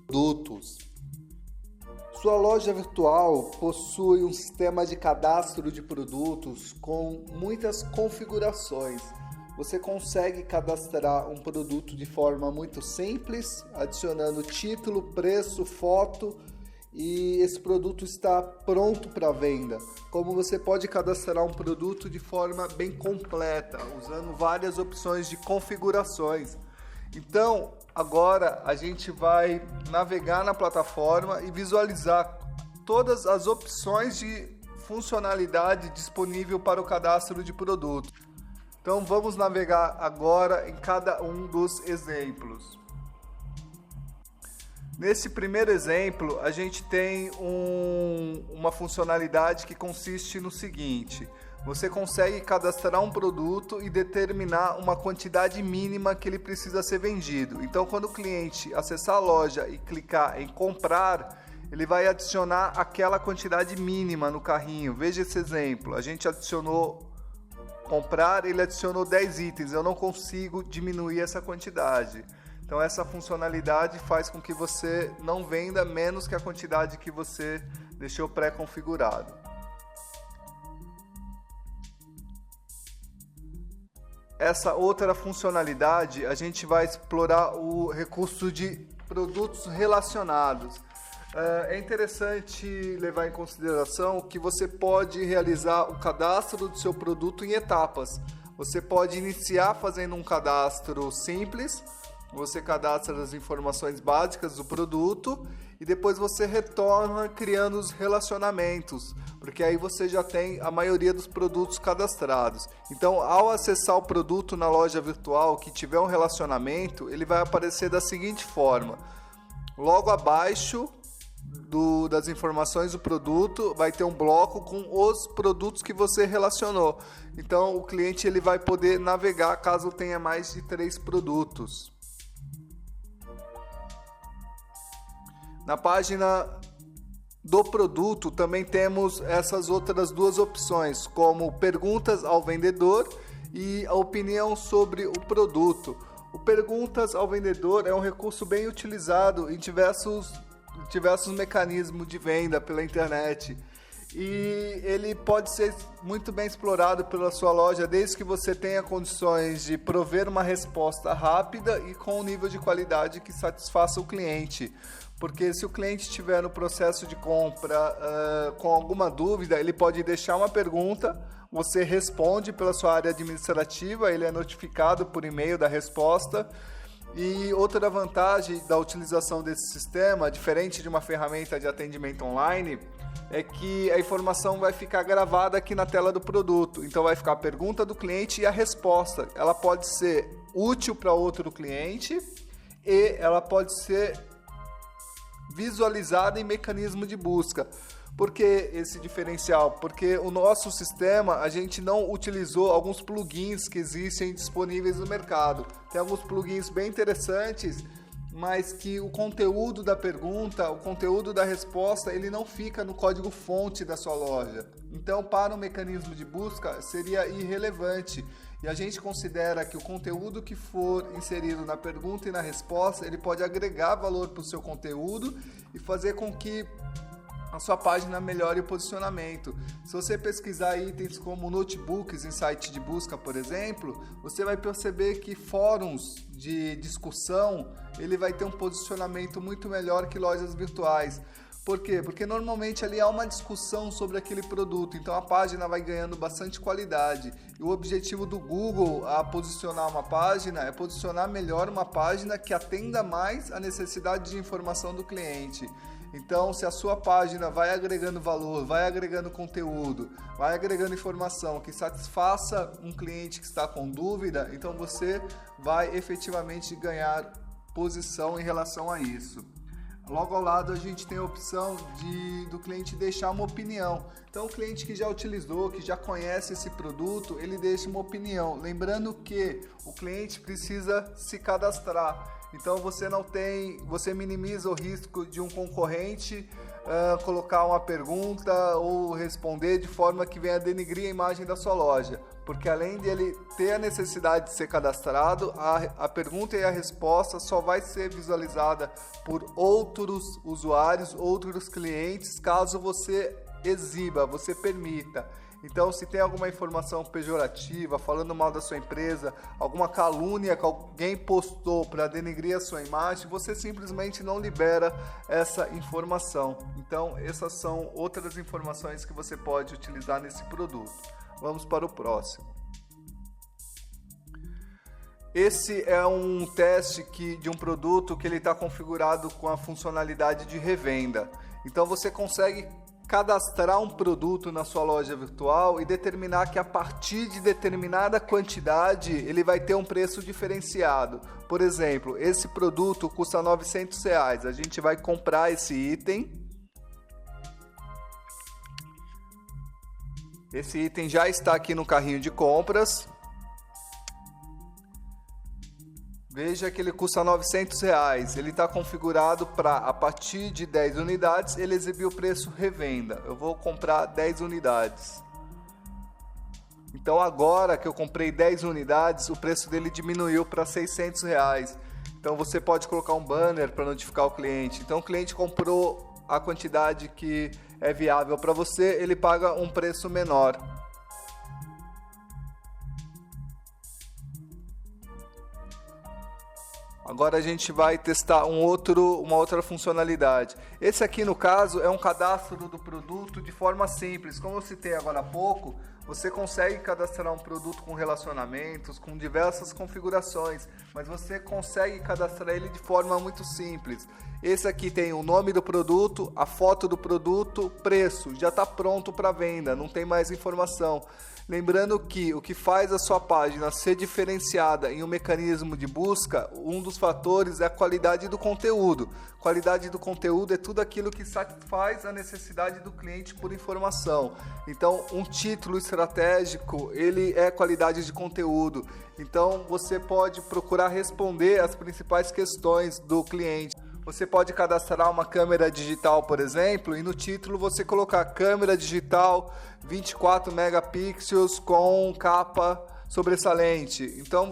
produtos. Sua loja virtual possui um sistema de cadastro de produtos com muitas configurações. Você consegue cadastrar um produto de forma muito simples, adicionando título, preço, foto, e esse produto está pronto para venda. Como você pode cadastrar um produto de forma bem completa, usando várias opções de configurações. Então, agora a gente vai navegar na plataforma e visualizar todas as opções de funcionalidade disponível para o cadastro de produto. Então, vamos navegar agora em cada um dos exemplos. Nesse primeiro exemplo, a gente tem uma funcionalidade que consiste no seguinte: você consegue cadastrar um produto e determinar uma quantidade mínima que ele precisa ser vendido. Então, quando o cliente acessar a loja e clicar em comprar, ele vai adicionar aquela quantidade mínima no carrinho. Veja esse exemplo, a gente adicionou comprar, ele adicionou 10 itens, eu não consigo diminuir essa quantidade. Então essa funcionalidade faz com que você não venda menos que a quantidade que você deixou pré-configurado. Essa outra funcionalidade, a gente vai explorar o recurso de produtos relacionados. É interessante levar em consideração que você pode realizar o cadastro do seu produto em etapas. Você pode iniciar fazendo um cadastro simples. Você cadastra as informações básicas do produto e depois você retorna criando os relacionamentos, porque aí você já tem a maioria dos produtos cadastrados. Então, ao acessar o produto na loja virtual que tiver um relacionamento, ele vai aparecer da seguinte forma: logo abaixo das informações do produto vai ter um bloco com os produtos que você relacionou. Então, o cliente ele vai poder navegar caso tenha mais de 3 produtos. Na página do produto também temos essas outras duas opções, como perguntas ao vendedor e a opinião sobre o produto. O perguntas ao vendedor é um recurso bem utilizado em diversos mecanismos de venda pela internet. E ele pode ser muito bem explorado pela sua loja desde que você tenha condições de prover uma resposta rápida e com um nível de qualidade que satisfaça o cliente. Porque se o cliente estiver no processo de compra com alguma dúvida, ele pode deixar uma pergunta, você responde pela sua área administrativa, ele é notificado por e-mail da resposta. E outra vantagem da utilização desse sistema, diferente de uma ferramenta de atendimento online, é que a informação vai ficar gravada aqui na tela do produto. Então vai ficar a pergunta do cliente e a resposta. Ela pode ser útil para outro cliente e ela pode ser visualizada em mecanismo de busca. Por que esse diferencial? Porque o nosso sistema, a gente não utilizou alguns plugins que existem disponíveis no mercado. Tem alguns plugins bem interessantes, mas que o conteúdo da pergunta, o conteúdo da resposta, ele não fica no código-fonte da sua loja. Então, para o mecanismo de busca, seria irrelevante. E a gente considera que o conteúdo que for inserido na pergunta e na resposta, ele pode agregar valor para o seu conteúdo e fazer com que a sua página melhore o posicionamento. Se você pesquisar itens como notebooks em site de busca, por exemplo, você vai perceber que fóruns de discussão, ele vai ter um posicionamento muito melhor que lojas virtuais. Por quê? Porque normalmente ali há uma discussão sobre aquele produto, então a página vai ganhando bastante qualidade. E o objetivo do Google a posicionar uma página é posicionar melhor uma página que atenda mais a necessidade de informação do cliente. Então, se a sua página vai agregando valor, vai agregando conteúdo, vai agregando informação que satisfaça um cliente que está com dúvida, então você vai efetivamente ganhar posição em relação a isso. Logo ao lado a gente tem a opção do cliente deixar uma opinião. Então o cliente que já utilizou, que já conhece esse produto, ele deixa uma opinião. Lembrando que o cliente precisa se cadastrar. Então você minimiza o risco de um concorrente colocar uma pergunta ou responder de forma que venha denigrir a imagem da sua loja. Porque além de ele ter a necessidade de ser cadastrado, a pergunta e a resposta só vai ser visualizada por outros usuários, outros clientes, caso você exiba, você permita. Então, se tem alguma informação pejorativa, falando mal da sua empresa, alguma calúnia que alguém postou para denegrir a sua imagem, você simplesmente não libera essa informação. Então, essas são outras informações que você pode utilizar nesse produto. Vamos para o próximo. Esse é um teste de um produto que ele está configurado com a funcionalidade de revenda. Então, você consegue cadastrar um produto na sua loja virtual e determinar que a partir de determinada quantidade ele vai ter um preço diferenciado. Por exemplo, esse produto custa R$900, a gente vai comprar esse item. Esse item já está aqui no carrinho de compras. Veja que ele custa R$900, ele está configurado para, a partir de 10 unidades, ele exibir o preço revenda. Eu vou comprar 10 unidades. Então agora que eu comprei 10 unidades, o preço dele diminuiu para R$600. Então você pode colocar um banner para notificar o cliente. Então o cliente comprou a quantidade que é viável para você, ele paga um preço menor. Agora a gente vai testar uma outra funcionalidade. Esse aqui, no caso, é um cadastro do produto de forma simples. Como eu citei agora há pouco, você consegue cadastrar um produto com relacionamentos, com diversas configurações, mas você consegue cadastrar ele de forma muito simples. Esse aqui tem o nome do produto, a foto do produto, preço, já está pronto para venda, não tem mais informação. Lembrando que o que faz a sua página ser diferenciada em um mecanismo de busca, um dos fatores é a qualidade do conteúdo. Qualidade do conteúdo é tudo aquilo que satisfaz a necessidade do cliente por informação. Então, um título estratégico, ele é qualidade de conteúdo. Então, você pode procurar responder as principais questões do cliente. Você pode cadastrar uma câmera digital, por exemplo, e no título você colocar câmera digital 24 megapixels com capa sobressalente. Então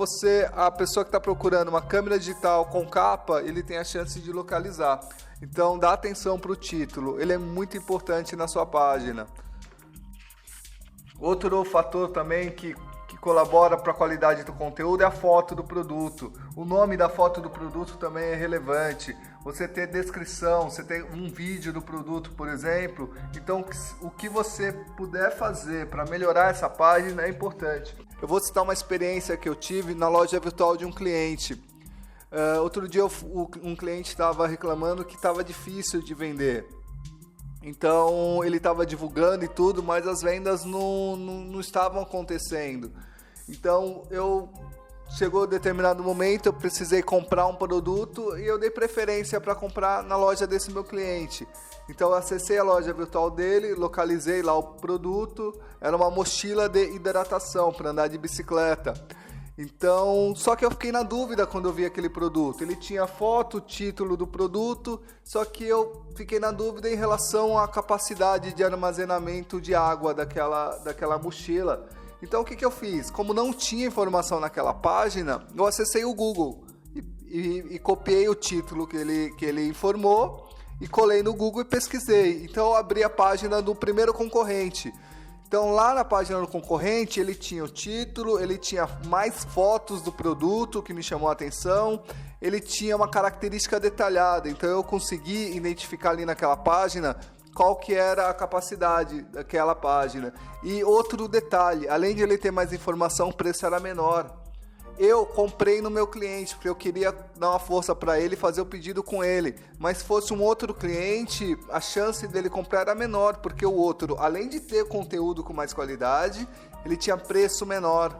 a pessoa que está procurando uma câmera digital com capa, ele tem a chance de localizar. Então dá atenção para o título, ele é muito importante na sua página. Outro fator também que colabora para a qualidade do conteúdo é a foto do produto. O nome da foto do produto também é relevante. Você ter descrição, você ter um vídeo do produto, por exemplo. Então, o que você puder fazer para melhorar essa página é importante. Eu vou citar uma experiência que eu tive na loja virtual de um cliente. Outro dia um cliente estava reclamando que estava difícil de vender. Então ele estava divulgando e tudo, mas as vendas não estavam acontecendo. Então chegou um determinado momento, eu precisei comprar um produto e eu dei preferência para comprar na loja desse meu cliente. Então eu acessei a loja virtual dele, localizei lá o produto, era uma mochila de hidratação para andar de bicicleta. Então, só que eu fiquei na dúvida quando eu vi aquele produto. Ele tinha foto, título do produto, só que eu fiquei na dúvida em relação à capacidade de armazenamento de água daquela mochila. Então, o que eu fiz? Como não tinha informação naquela página, eu acessei o Google e copiei o título que ele informou e colei no Google e pesquisei. Então, eu abri a página do primeiro concorrente. Então lá na página do concorrente ele tinha o título, ele tinha mais fotos do produto que me chamou a atenção, ele tinha uma característica detalhada, então eu consegui identificar ali naquela página qual que era a capacidade daquela página. E outro detalhe, além de ele ter mais informação, o preço era menor. Eu comprei no meu cliente, porque eu queria dar uma força para ele e fazer o pedido com ele. Mas se fosse um outro cliente, a chance dele comprar era menor, porque o outro, além de ter conteúdo com mais qualidade, ele tinha preço menor.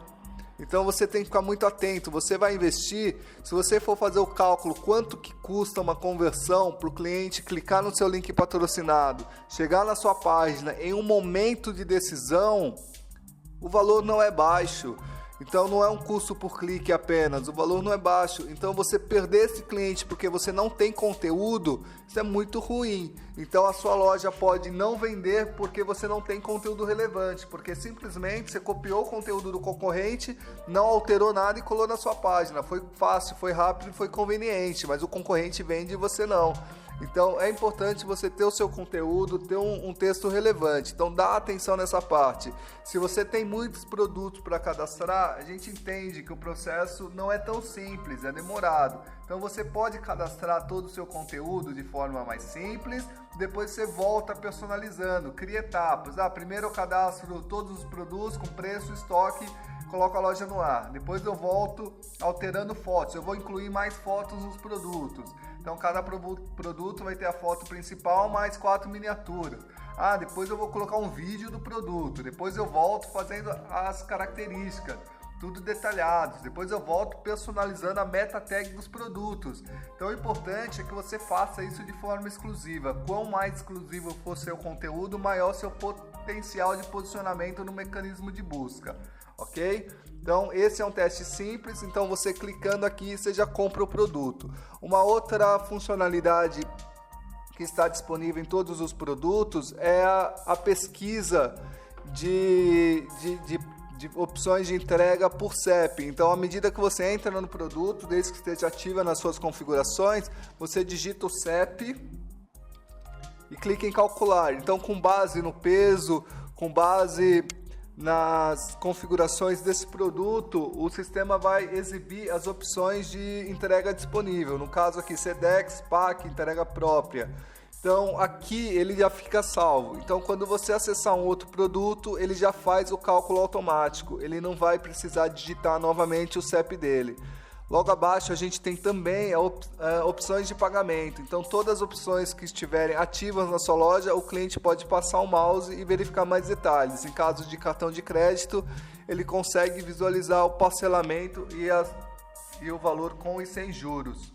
Então você tem que ficar muito atento. Você vai investir, se você for fazer o cálculo quanto que custa uma conversão para o cliente clicar no seu link patrocinado, chegar na sua página em um momento de decisão, o valor não é baixo. Então não é um custo por clique apenas, o valor não é baixo. Então você perder esse cliente porque você não tem conteúdo, isso é muito ruim. Então a sua loja pode não vender porque você não tem conteúdo relevante, porque simplesmente você copiou o conteúdo do concorrente, não alterou nada e colou na sua página. Foi fácil, foi rápido, foi conveniente, mas o concorrente vende e você não. Então é importante você ter o seu conteúdo, ter um texto relevante. Então dá atenção nessa parte. Se você tem muitos produtos para cadastrar, a gente entende que o processo não é tão simples, é demorado. Então você pode cadastrar todo o seu conteúdo de forma mais simples, depois você volta personalizando, cria etapas. Primeiro eu cadastro todos os produtos com preço, estoque, coloco a loja no ar. Depois eu volto alterando fotos, eu vou incluir mais fotos nos produtos. Então cada produto vai ter a foto principal mais 4 miniaturas. Depois eu vou colocar um vídeo do produto. Depois eu volto fazendo as características, tudo detalhados. Depois eu volto personalizando a meta tag dos produtos. Então o importante é que você faça isso de forma exclusiva. Quanto mais exclusivo for seu conteúdo, maior seu potencial de posicionamento no mecanismo de busca. Ok? Então esse é um teste simples, então você clicando aqui você já compra o produto. Uma outra funcionalidade que está disponível em todos os produtos é a pesquisa de opções de entrega por CEP. Então, à medida que você entra no produto, desde que esteja ativa nas suas configurações, você digita o CEP e clica em calcular. Então, com base no peso, com base nas configurações desse produto, o sistema vai exibir as opções de entrega disponível. No caso aqui, Sedex, PAC, entrega própria. Então aqui ele já fica salvo. Então quando você acessar um outro produto, ele já faz o cálculo automático. Ele não vai precisar digitar novamente o CEP dele. Logo abaixo a gente tem também opções de pagamento. Então todas as opções que estiverem ativas na sua loja, o cliente pode passar o mouse e verificar mais detalhes. Em caso de cartão de crédito, ele consegue visualizar o parcelamento e o valor com e sem juros.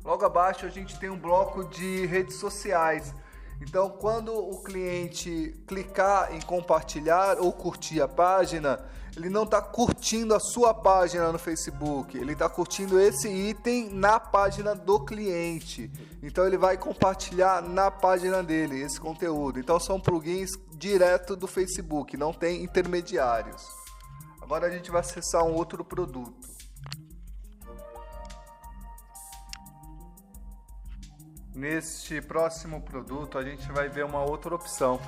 Logo abaixo a gente tem um bloco de redes sociais. Então quando o cliente clicar em compartilhar ou curtir a página, ele não está curtindo a sua página no Facebook, ele está curtindo esse item na página do cliente. Então ele vai compartilhar na página dele esse conteúdo. Então são plugins direto do Facebook, não tem intermediários. Agora a gente vai acessar um outro produto. Neste próximo produto a gente vai ver uma outra opção.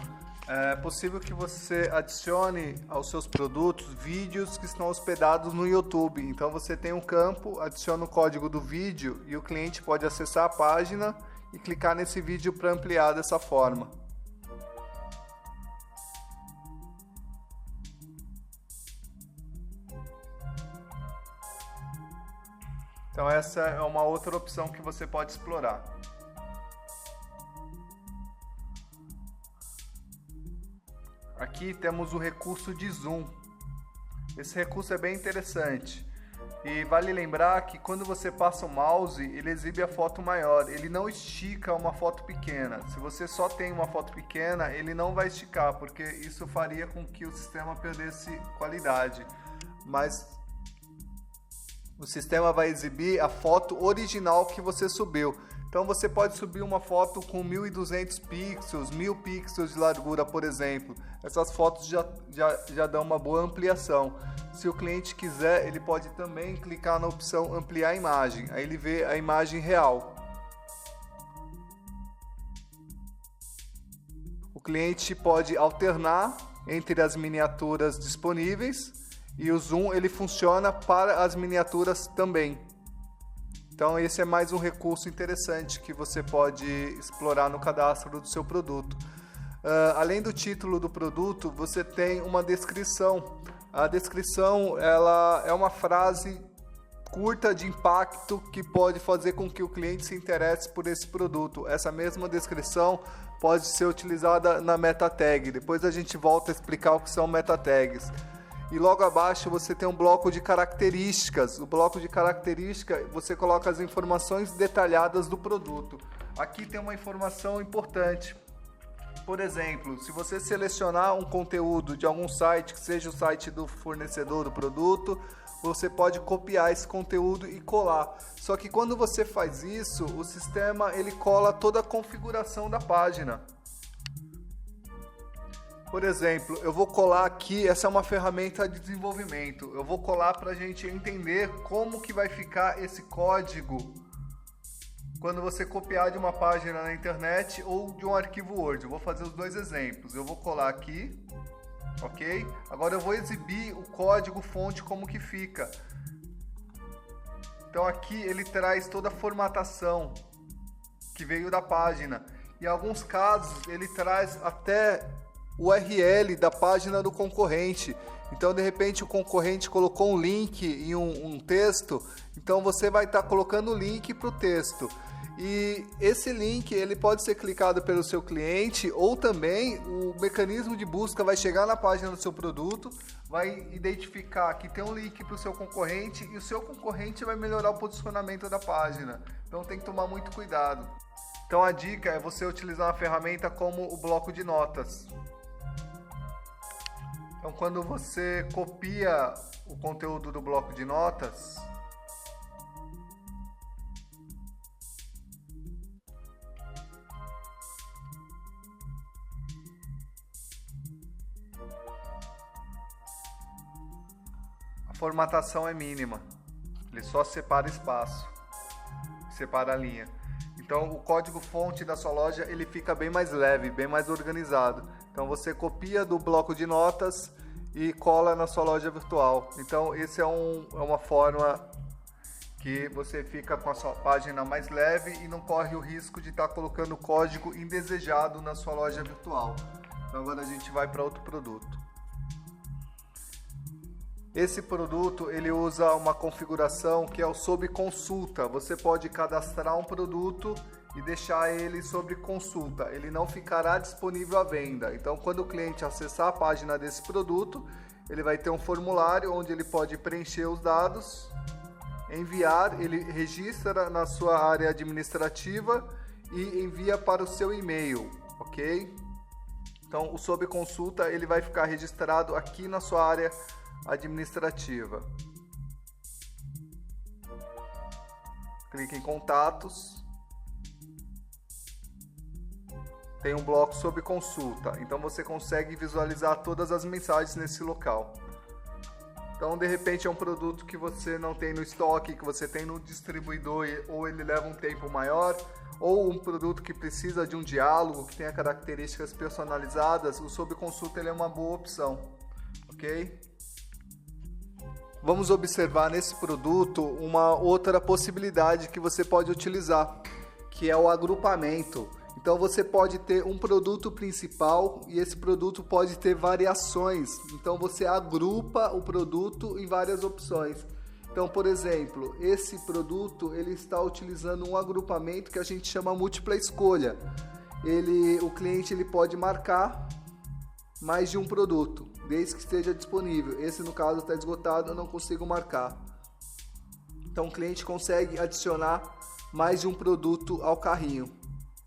É possível que você adicione aos seus produtos vídeos que estão hospedados no YouTube. Então você tem um campo, adiciona o código do vídeo e o cliente pode acessar a página e clicar nesse vídeo para ampliar dessa forma. Então essa é uma outra opção que você pode explorar. Aqui temos o recurso de zoom. Esse recurso é bem interessante. E vale lembrar que quando você passa o mouse, ele exibe a foto maior. Ele não estica uma foto pequena. Se você só tem uma foto pequena, ele não vai esticar, porque isso faria com que o sistema perdesse qualidade. Mas o sistema vai exibir a foto original que você subiu. Então você pode subir uma foto com 1200 pixels, 1000 pixels de largura, por exemplo. Essas fotos já dão uma boa ampliação. Se o cliente quiser, ele pode também clicar na opção ampliar a imagem. Aí ele vê a imagem real. O cliente pode alternar entre as miniaturas disponíveis e o zoom ele funciona para as miniaturas também. Então esse é mais um recurso interessante que você pode explorar no cadastro do seu produto. Além do título do produto, você tem uma descrição. A descrição ela é uma frase curta de impacto que pode fazer com que o cliente se interesse por esse produto. Essa mesma descrição pode ser utilizada na meta tag. Depois a gente volta a explicar o que são meta tags. E logo abaixo você tem um bloco de características. O bloco de características você coloca as informações detalhadas do produto. Aqui tem uma informação importante. Por exemplo, se você selecionar um conteúdo de algum site, que seja o site do fornecedor do produto você pode copiar esse conteúdo e colar. Só que quando você faz isso, o sistema ele cola toda a configuração da página. Por exemplo, eu vou colar aqui, essa é uma ferramenta de desenvolvimento. Eu vou colar para a gente entender como que vai ficar esse código quando você copiar de uma página na internet ou de um arquivo Word. Eu vou fazer os dois exemplos. Eu vou colar aqui, ok? Agora eu vou exibir o código fonte como que fica. Então aqui ele traz toda a formatação que veio da página. Em alguns casos ele traz até o URL da página do concorrente. Então de repente o concorrente colocou um link em um texto, então você vai estar colocando o link para o texto. E esse link ele pode ser clicado pelo seu cliente, ou também o mecanismo de busca vai chegar na página do seu produto, vai identificar que tem um link para o seu concorrente e o seu concorrente vai melhorar o posicionamento da página. Então tem que tomar muito cuidado. Então a dica é você utilizar uma ferramenta como o bloco de notas. Então quando você copia o conteúdo do bloco de notas, a formatação é mínima, ele só separa espaço, separa a linha. Então o código fonte da sua loja ele fica bem mais leve, bem mais organizado. Então você copia do bloco de notas e cola na sua loja virtual. Então esse é uma forma que você fica com a sua página mais leve e não corre o risco de estar colocando código indesejado na sua loja virtual. Então agora a gente vai para outro produto. Esse produto ele usa uma configuração que é o sob consulta. Você pode cadastrar um produto e deixar ele sob consulta. Ele não ficará disponível à venda. Então, quando o cliente acessar a página desse produto, ele vai ter um formulário onde ele pode preencher os dados, enviar, ele registra na sua área administrativa e envia para o seu e-mail, ok? Então, o sob consulta ele vai ficar registrado aqui na sua área administrativa. Clique em contatos. Tem um bloco sob consulta. Então você consegue visualizar todas as mensagens nesse local. Então de repente é um produto que você não tem no estoque, que você tem no distribuidor, ou ele leva um tempo maior, ou um produto que precisa de um diálogo, que tenha características personalizadas, o sob consulta ele é uma boa opção, ok? Vamos observar nesse produto uma outra possibilidade que você pode utilizar, que é o agrupamento. Então você pode ter um produto principal e esse produto pode ter variações. Então você agrupa o produto em várias opções. Então, por exemplo, esse produto ele está utilizando um agrupamento que a gente chama múltipla escolha. O cliente ele pode marcar mais de um produto, desde que esteja disponível. Esse, no caso, está esgotado, eu não consigo marcar. Então, o cliente consegue adicionar mais de um produto ao carrinho,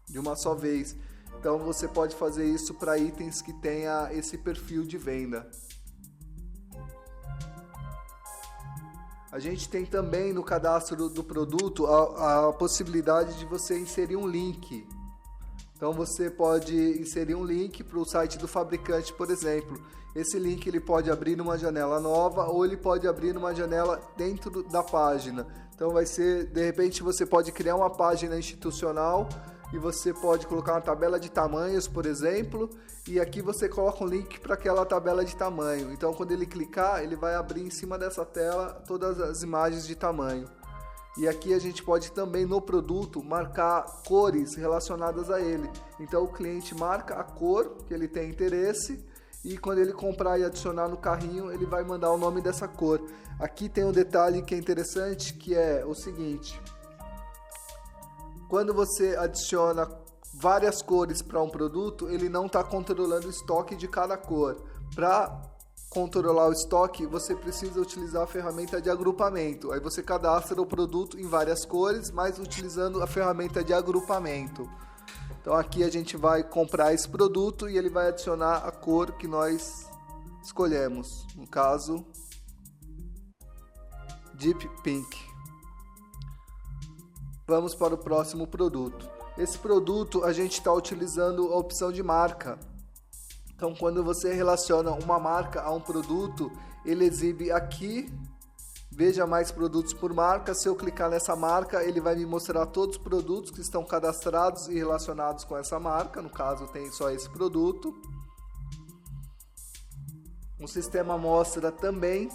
de uma só vez. Então, você pode fazer isso para itens que tenha esse perfil de venda. A gente tem também no cadastro do produto a possibilidade de você inserir um link. Então você pode inserir um link para o site do fabricante, por exemplo. Esse link ele pode abrir numa janela nova ou ele pode abrir numa janela dentro da página. Então vai ser, de repente você pode criar uma página institucional e você pode colocar uma tabela de tamanhos, por exemplo, e aqui você coloca um link para aquela tabela de tamanho. Então quando ele clicar, ele vai abrir em cima dessa tela todas as imagens de tamanho. E aqui a gente pode também no produto marcar cores relacionadas a ele. Então o cliente marca a cor que ele tem interesse e quando ele comprar e adicionar no carrinho, ele vai mandar o nome dessa cor. Aqui tem um detalhe que é interessante, que é o seguinte: quando você adiciona várias cores para um produto, ele não está controlando o estoque de cada cor. Para controlar o estoque, você precisa utilizar a ferramenta de agrupamento. Aí você cadastra o produto em várias cores, mas utilizando a ferramenta de agrupamento. Então aqui a gente vai comprar esse produto e ele vai adicionar a cor que nós escolhemos. No caso, Deep Pink. Vamos para o próximo produto. Esse produto a gente está utilizando a opção de marca. Então, quando você relaciona uma marca a um produto, ele exibe aqui, veja mais produtos por marca. Se eu clicar nessa marca, ele vai me mostrar todos os produtos que estão cadastrados e relacionados com essa marca. No caso, tem só esse produto. O sistema mostra também,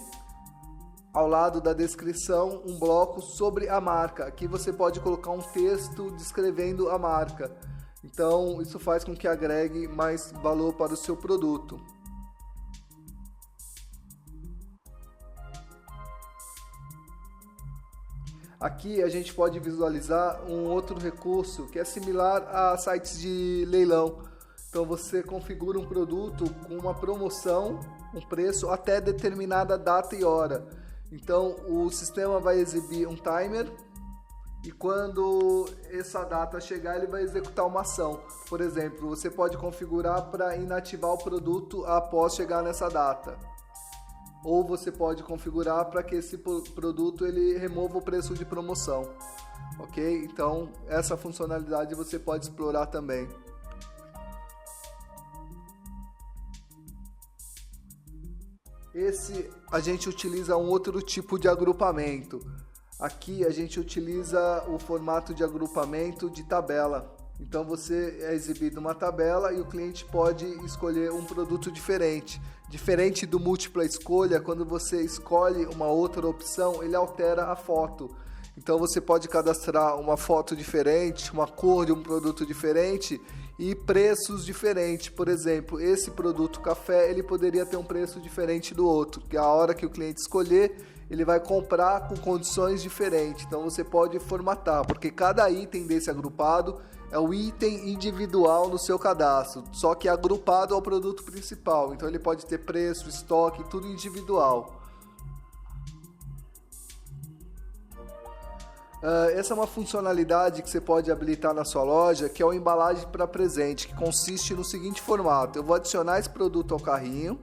ao lado da descrição, um bloco sobre a marca. Aqui você pode colocar um texto descrevendo a marca. Então, isso faz com que agregue mais valor para o seu produto. Aqui a gente pode visualizar um outro recurso que é similar a sites de leilão. Então, você configura um produto com uma promoção, um preço até determinada data e hora. Então, o sistema vai exibir um timer e quando essa data chegar, ele vai executar uma ação. Por exemplo, você pode configurar para inativar o produto após chegar nessa data. Ou você pode configurar para que esse produto ele remova o preço de promoção. Ok? Então, essa funcionalidade você pode explorar também. Esse a gente utiliza um outro tipo de agrupamento. Aqui a gente utiliza o formato de agrupamento de tabela. Então você é exibido uma tabela e o cliente pode escolher um produto diferente. Diferente do múltipla escolha, quando você escolhe uma outra opção, ele altera a foto. Então você pode cadastrar uma foto diferente, uma cor de um produto diferente e preços diferentes. Por exemplo, esse produto café, ele poderia ter um preço diferente do outro, que a hora que o cliente escolher, ele vai comprar com condições diferentes. Então você pode formatar, porque cada item desse agrupado é o item individual no seu cadastro, só que agrupado ao produto principal. Então ele pode ter preço, estoque, tudo individual. Essa é uma funcionalidade que você pode habilitar na sua loja, que é o embalagem para presente, que consiste no seguinte formato: eu vou adicionar esse produto ao carrinho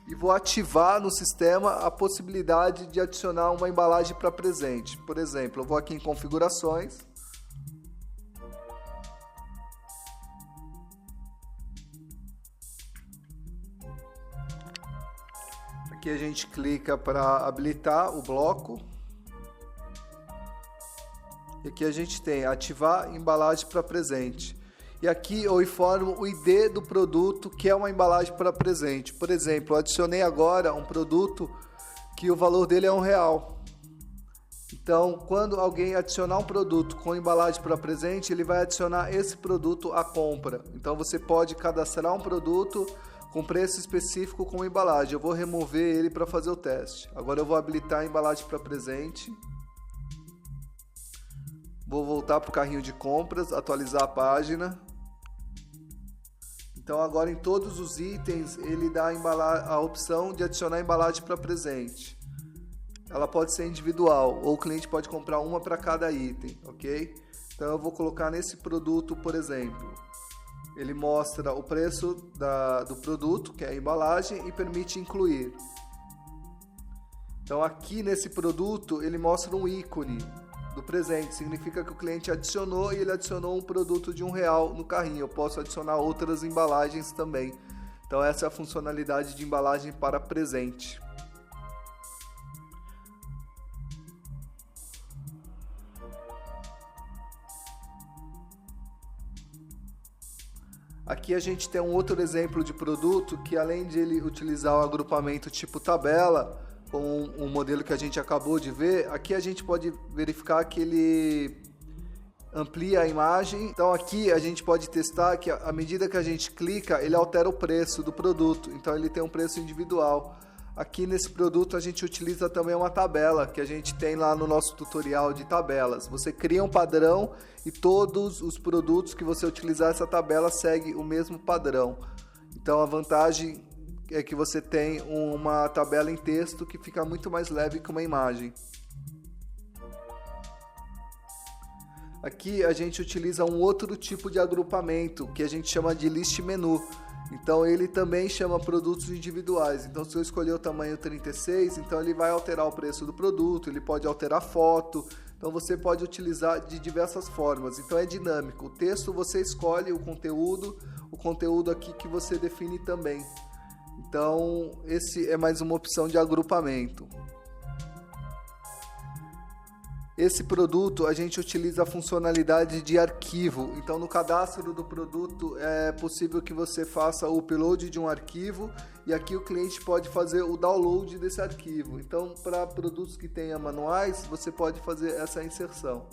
e vou ativar no sistema a possibilidade de adicionar uma embalagem para presente. Por exemplo, eu vou aqui em configurações, aqui a gente clica para habilitar o bloco. E aqui a gente tem ativar embalagem para presente. E aqui eu informo o ID do produto, que é uma embalagem para presente. Por exemplo, eu adicionei agora um produto que o valor dele é R$1. Então, quando alguém adicionar um produto com embalagem para presente, ele vai adicionar esse produto à compra. Então você pode cadastrar um produto com preço específico com embalagem. Eu vou remover ele para fazer o teste. Agora eu vou habilitar a embalagem para presente. Vou voltar para o carrinho de compras, atualizar a página. Então agora em todos os itens ele dá a opção de adicionar embalagem para presente. Ela pode ser individual ou o cliente pode comprar uma para cada item, ok? Então eu vou colocar nesse produto, por exemplo. Ele mostra o preço do produto, que é a embalagem, e permite incluir. Então aqui nesse produto ele mostra um ícone do presente, significa que o cliente adicionou e ele adicionou um produto de R$1 no carrinho. Eu posso adicionar outras embalagens também. Então essa é a funcionalidade de embalagem para presente. Aqui a gente tem um outro exemplo de produto que, além de ele utilizar o agrupamento tipo tabela, com um modelo que a gente acabou de ver, aqui a gente pode verificar que ele amplia a imagem. Então aqui a gente pode testar que à medida que a gente clica, ele altera o preço do produto. Então ele tem um preço individual. Aqui nesse produto a gente utiliza também uma tabela que a gente tem lá no nosso tutorial de tabelas. Você cria um padrão e todos os produtos que você utilizar essa tabela segue o mesmo padrão. Então a vantagem é que você tem uma tabela em texto que fica muito mais leve que uma imagem. Aqui a gente utiliza um outro tipo de agrupamento que a gente chama de list menu. Então ele também chama produtos individuais. Então se eu escolher o tamanho 36, então ele vai alterar o preço do produto, ele pode alterar foto. Então você pode utilizar de diversas formas. Então é dinâmico. O texto você escolhe o conteúdo aqui que você define também. Então esse é mais uma opção de agrupamento. Esse produto a gente utiliza a funcionalidade de arquivo. Então no cadastro do produto é possível que você faça o upload de um arquivo e aqui o cliente pode fazer o download desse arquivo. Então para produtos que tenham manuais você pode fazer essa inserção.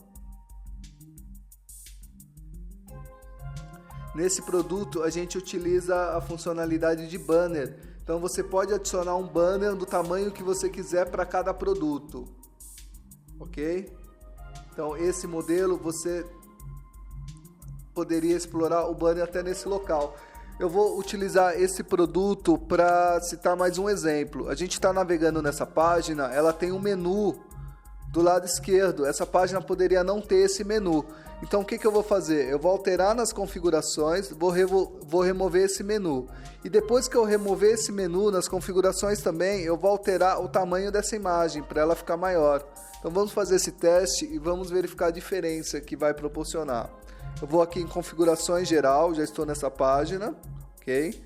Nesse produto a gente utiliza a funcionalidade de banner. Então você pode adicionar um banner do tamanho que você quiser para cada produto. Ok? Então esse modelo você poderia explorar o banner até nesse local. Eu vou utilizar esse produto para citar mais um exemplo. A gente está navegando nessa página, ela tem um menu do lado esquerdo. Essa página poderia não ter esse menu. Então o que eu vou fazer? Eu vou alterar nas configurações, vou remover esse menu. E depois que eu remover esse menu nas configurações também, eu vou alterar o tamanho dessa imagem para ela ficar maior. Então vamos fazer esse teste e vamos verificar a diferença que vai proporcionar. Eu vou aqui em configurações geral, já estou nessa página, ok?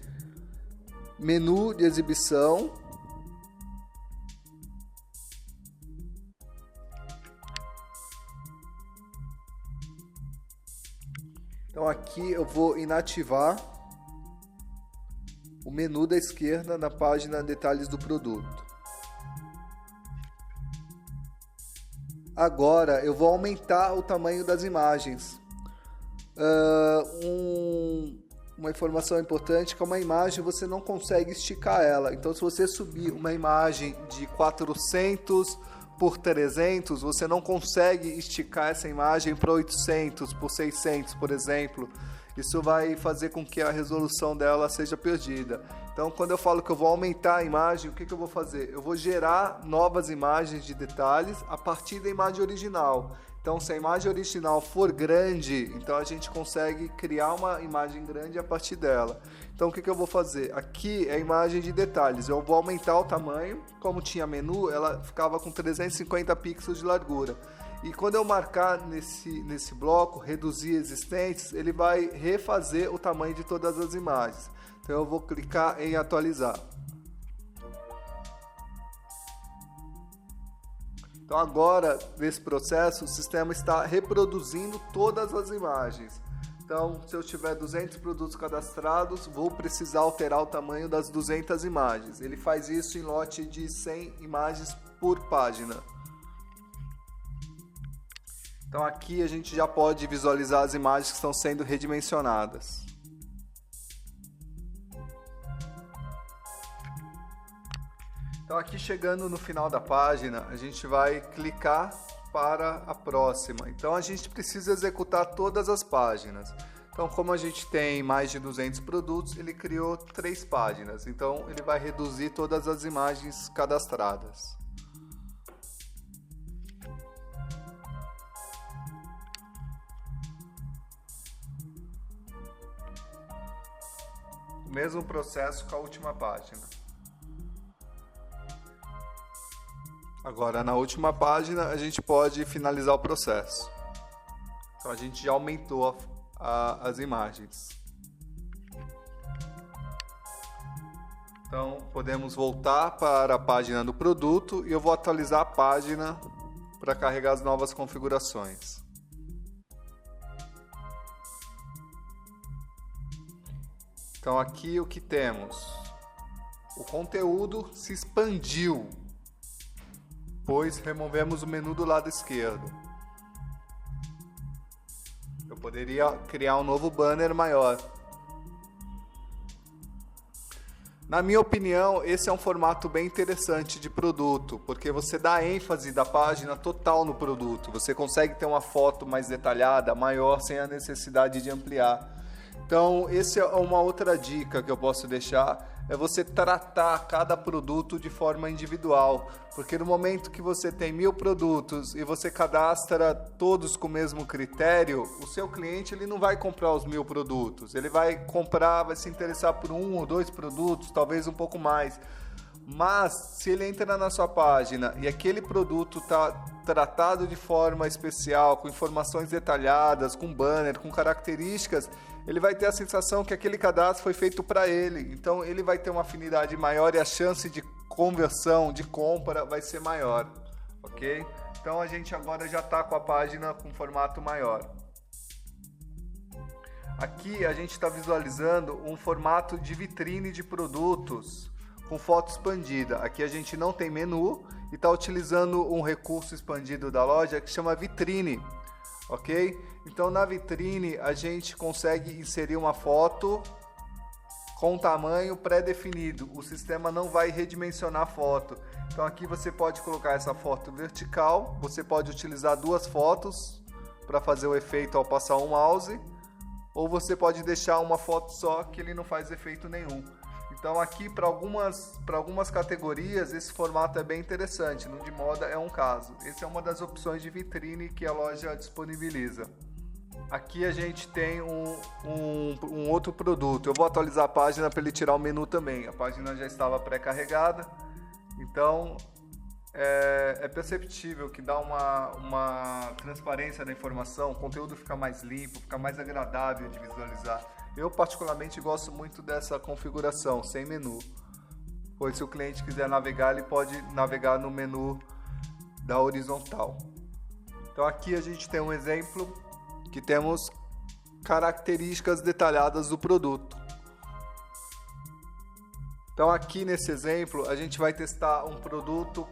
Menu de exibição. Então aqui eu vou inativar o menu da esquerda na página detalhes do produto. Agora eu vou aumentar o tamanho das imagens. Uma informação importante é que uma imagem você não consegue esticar ela. Então se você subir uma imagem de 400 por 300, você não consegue esticar essa imagem para 800 por 600, por exemplo. Isso vai fazer com que a resolução dela seja perdida. Então, quando eu falo que eu vou aumentar a imagem, o que eu vou fazer? Eu vou gerar novas imagens de detalhes a partir da imagem original. Então, se a imagem original for grande, então a gente consegue criar uma imagem grande a partir dela. Então, o que eu vou fazer? Aqui é a imagem de detalhes. Eu vou aumentar o tamanho. Como tinha menu, ela ficava com 350 pixels de largura. E quando eu marcar nesse bloco, reduzir existentes, ele vai refazer o tamanho de todas as imagens. Então eu vou clicar em atualizar. Então agora, nesse processo, o sistema está reproduzindo todas as imagens. Então, se eu tiver 200 produtos cadastrados, vou precisar alterar o tamanho das 200 imagens. Ele faz isso em lote de 100 imagens por página. Então aqui a gente já pode visualizar as imagens que estão sendo redimensionadas. Então aqui chegando no final da página, a gente vai clicar para a próxima. Então a gente precisa executar todas as páginas. Então como a gente tem mais de 200 produtos, ele criou 3 páginas. Então ele vai reduzir todas as imagens cadastradas. Mesmo processo com a última página. Agora, na última página, a gente pode finalizar o processo. Então, a gente já aumentou as imagens. Então, podemos voltar para a página do produto e eu vou atualizar a página para carregar as novas configurações. Então aqui o que temos? O conteúdo se expandiu, pois removemos o menu do lado esquerdo. Eu poderia criar um novo banner maior. Na minha opinião, esse é um formato bem interessante de produto, porque você dá ênfase da página total no produto. Você consegue ter uma foto mais detalhada, maior, sem a necessidade de ampliar. Então, essa é uma outra dica que eu posso deixar. é você tratar cada produto de forma individual, porque no momento que você tem 1000 produtos e você cadastra todos com o mesmo critério, o seu cliente ele não vai comprar os 1000 produtos, ele vai comprar, vai se interessar por 1 ou 2 produtos, talvez um pouco mais. Mas se ele entra na sua página e aquele produto está tratado de forma especial, com informações detalhadas, com banner, com características, ele vai ter a sensação que aquele cadastro foi feito para ele. Então ele vai ter uma afinidade maior e a chance de conversão, de compra vai ser maior, ok? Então a gente agora já está com a página com formato maior. Aqui a gente está visualizando um formato de vitrine de produtos com foto expandida. Aqui a gente não tem menu e está utilizando um recurso expandido da loja que chama vitrine, ok? Então na vitrine a gente consegue inserir uma foto com tamanho pré-definido. O sistema não vai redimensionar a foto. Então aqui você pode colocar essa foto vertical, você pode utilizar 2 fotos para fazer o efeito ao passar o mouse, ou você pode deixar uma foto só que ele não faz efeito nenhum. Então aqui para algumas categorias esse formato é bem interessante, no de moda é um caso. Essa é uma das opções de vitrine que a loja disponibiliza. Aqui a gente tem um outro produto, eu vou atualizar a página para ele tirar o menu também, a página já estava pré-carregada, então é perceptível que dá uma transparência da informação, o conteúdo fica mais limpo, fica mais agradável de visualizar. Eu particularmente gosto muito dessa configuração, sem menu, pois se o cliente quiser navegar, ele pode navegar no menu da horizontal. Então aqui a gente tem um exemplo que temos características detalhadas do produto. Então aqui nesse exemplo a gente vai testar um produto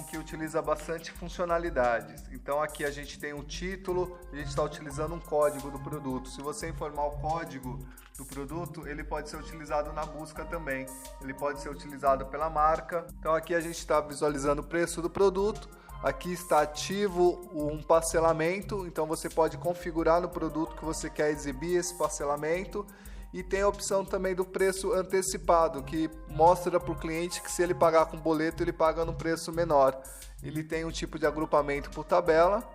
que utiliza bastante funcionalidades. Então aqui a gente tem um título, a gente está utilizando um código do produto. Se você informar o código do produto, ele pode ser utilizado na busca também. Ele pode ser utilizado pela marca. Então aqui a gente está visualizando o preço do produto. Aqui está ativo um parcelamento, então você pode configurar no produto que você quer exibir esse parcelamento. E tem a opção também do preço antecipado, que mostra para o cliente que se ele pagar com boleto, ele paga no preço menor. Ele tem um tipo de agrupamento por tabela.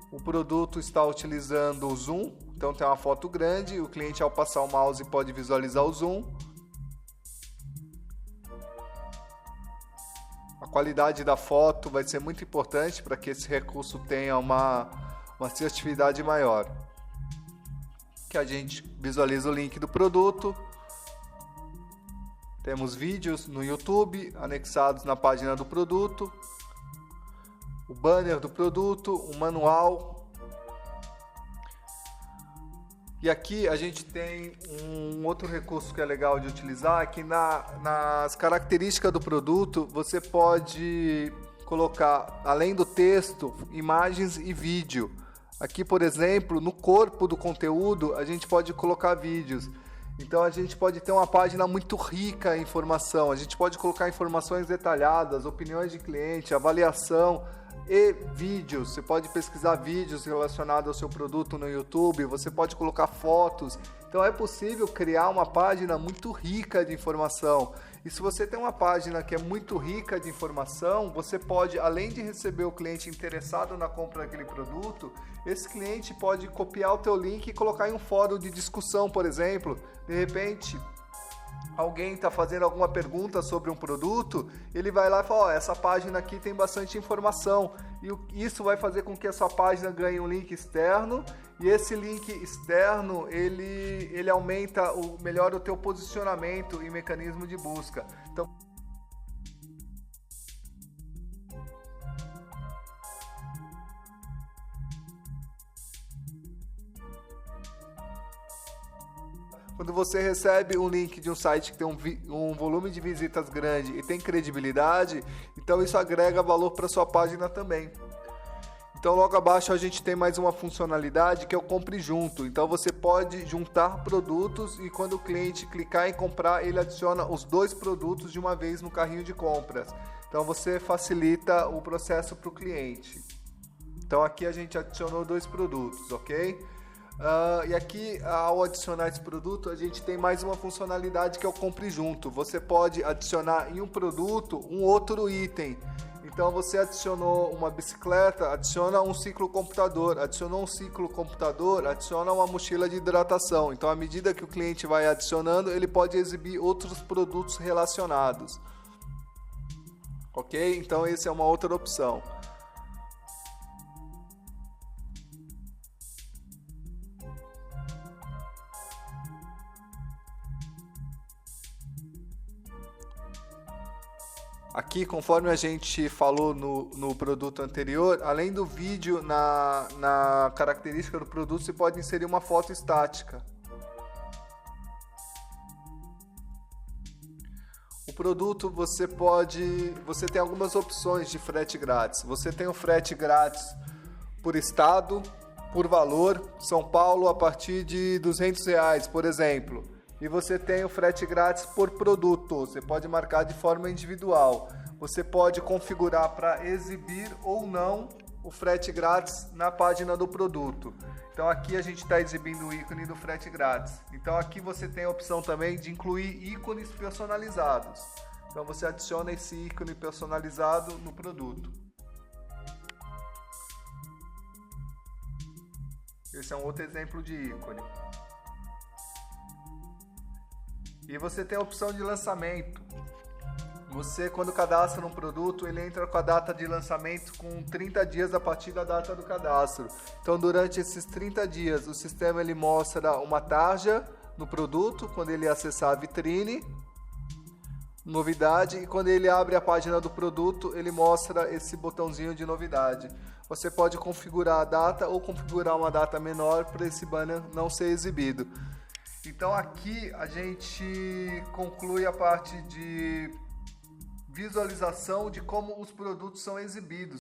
O produto está utilizando o zoom, então tem uma foto grande, o cliente ao passar o mouse pode visualizar o zoom. A qualidade da foto vai ser muito importante para que esse recurso tenha uma assertividade maior. Que a gente visualiza o link do produto. Temos vídeos no YouTube anexados na página do produto, o banner do produto, o manual. E aqui a gente tem um outro recurso que é legal de utilizar, que nas características do produto você pode colocar, além do texto, imagens e vídeo. Aqui, por exemplo, no corpo do conteúdo, a gente pode colocar vídeos. Então, a gente pode ter uma página muito rica em informação. A gente pode colocar informações detalhadas, opiniões de cliente, avaliação e vídeos. Você pode pesquisar vídeos relacionados ao seu produto no YouTube. Você pode colocar fotos. Então, é possível criar uma página muito rica de informação. E se você tem uma página que é muito rica de informação, você pode, além de receber o cliente interessado na compra daquele produto, esse cliente pode copiar o teu link e colocar em um fórum de discussão, por exemplo. De repente, alguém está fazendo alguma pergunta sobre um produto, ele vai lá e fala, essa página aqui tem bastante informação. E isso vai fazer com que a sua página ganhe um link externo, e esse link externo, ele aumenta melhora o teu posicionamento e mecanismo de busca. Então, quando você recebe um link de um site que tem um volume de visitas grande e tem credibilidade, então isso agrega valor para sua página também. Então logo abaixo a gente tem mais uma funcionalidade que é o compre junto. Então você pode juntar produtos e quando o cliente clicar em comprar, ele adiciona os 2 produtos de uma vez no carrinho de compras. Então você facilita o processo para o cliente. Então aqui a gente adicionou 2 produtos, ok? E aqui, ao adicionar esse produto, a gente tem mais uma funcionalidade que é o compre junto. Você pode adicionar em um produto um outro item. Então você adicionou uma bicicleta, adiciona um ciclo computador, adicionou um ciclo computador, adiciona uma mochila de hidratação. Então à medida que o cliente vai adicionando, ele pode exibir outros produtos relacionados. Ok? Então essa é uma outra opção. Aqui, conforme a gente falou no produto anterior, além do vídeo na característica do produto, você pode inserir uma foto estática. O produto você tem algumas opções de frete grátis. Você tem o frete grátis por estado, por valor, São Paulo a partir de R$200, por exemplo. E você tem o frete grátis por produto, você pode marcar de forma individual. Você pode configurar para exibir ou não o frete grátis na página do produto. Então aqui a gente está exibindo o ícone do frete grátis. Então aqui você tem a opção também de incluir ícones personalizados. Então você adiciona esse ícone personalizado no produto. Esse é um outro exemplo de ícone. E você tem a opção de lançamento. Você, quando cadastra um produto, ele entra com a data de lançamento com 30 dias a partir da data do cadastro. Então, durante esses 30 dias, o sistema ele mostra uma tarja no produto, quando ele acessar a vitrine, novidade, e quando ele abre a página do produto, ele mostra esse botãozinho de novidade. Você pode configurar a data ou configurar uma data menor para esse banner não ser exibido. Então aqui a gente conclui a parte de visualização de como os produtos são exibidos.